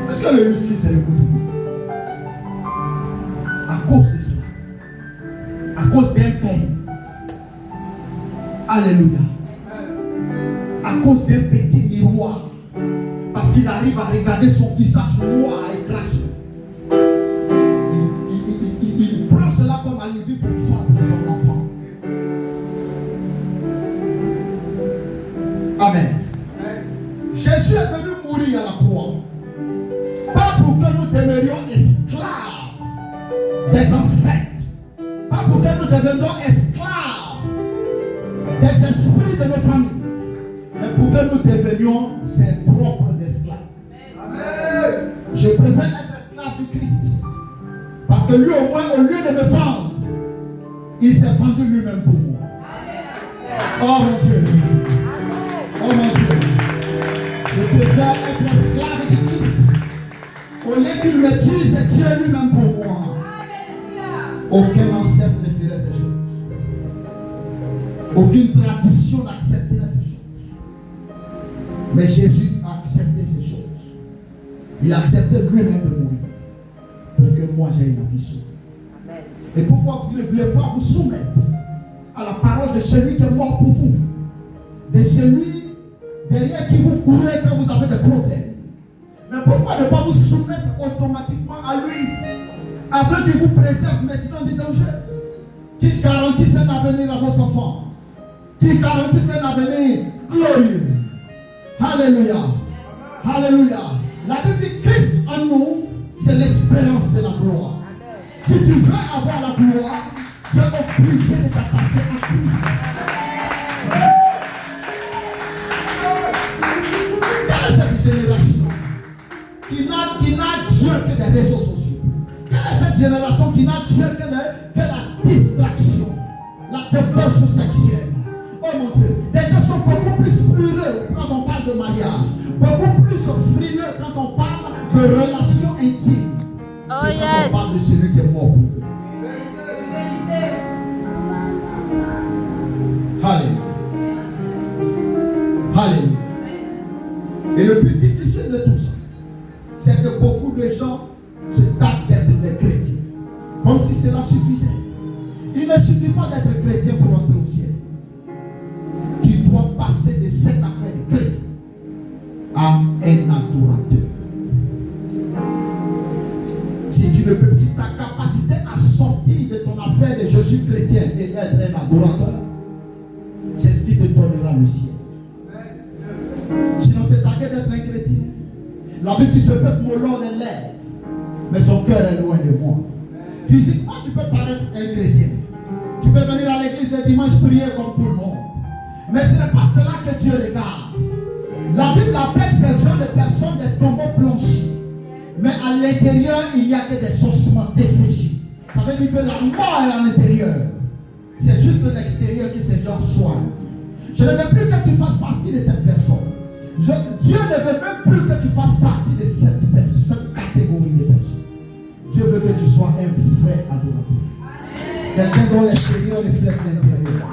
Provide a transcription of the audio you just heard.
Est-ce que le whisky c'est le coup? À cause de cela, à cause d'un pain, alléluia, à cause d'un petit miroir, parce qu'il arrive à regarder son visage noir et crasseux, il prend cela comme alibi pour fendre son enfant. Amen. Jésus est venu mourir à la croix, pas pour que nous demeurions esclaves des ancêtres, pas pour que nous devenions esclaves des esprits de nos familles, mais pour que nous devenions ses propres esclaves. Amen. Je préfère être esclave du Christ, parce que lui au moins, au lieu de me vendre, il s'est vendu lui-même pour moi. Oh mon Dieu, oh mon Dieu, je préfère être esclave du Christ. Au lieu qu'il me tue, c'est Dieu lui-même pour moi. Aucun ancêtre ne ferait ces choses. Aucune tradition n'accepterait ces choses. Mais Jésus a accepté ces choses. Il a accepté lui-même de mourir pour que moi j'aie la vie sauvée. Et pourquoi vous ne voulez pas vous soumettre à la parole de celui qui est mort pour vous, de celui derrière qui vous courez quand vous avez des problèmes? Mais pourquoi ne pas vous soumettre automatiquement à lui, afin qu'il vous préserve maintenant du danger, qu'il garantisse un avenir à vos enfants, qu'il garantisse un avenir glorieux? Alléluia, alléluia. La Bible dit Christ en nous, c'est l'espérance de la gloire. Si tu veux avoir la gloire, tu es obligé de t'attacher à Christ. Quelle est cette génération qui n'a Dieu que des réseaux sociaux? Quelle est cette génération qui n'a Dieu que la distraction, la débauche sexuelle? Oh mon Dieu, les gens sont beaucoup plus frileux quand on parle de mariage, beaucoup plus frileux quand on parle de relations intimes, quand on parle de celui qui est mort pour eux. Alléluia. Alléluia. Et le plus difficile de tout ça, c'est que beaucoup de gens se tapent d'être des chrétiens, comme si cela suffisait. Il ne suffit pas d'être chrétien pour entrer au ciel. Tu dois passer de cette affaire de chrétien à un adorateur. Si tu ne peux pas, ta capacité à sortir de ton affaire de je suis chrétien et être un adorateur, c'est ce qui te donnera le ciel. Sinon, c'est tagué d'être un chrétien. La Bible dit ce peuple m'honore les lèvres, mais son cœur est loin de moi. Physiquement, tu peux paraître un chrétien. Tu peux venir à l'église le dimanche prier comme tout le monde. Mais ce n'est pas cela que Dieu regarde. La Bible appelle ces gens de personnes des tombeaux blanchis. Mais à l'intérieur, il n'y a que des ossements desséchés. Ça veut dire que la mort est à l'intérieur. C'est juste l'extérieur que ces gens soignent. Je ne veux plus que tu fasses partie de cette personne. Dieu ne veut même plus que tu fasses partie de cette catégorie de personnes. Dieu veut que tu sois un vrai adorateur. Quelqu'un dont l'extérieur reflète l'intérieur.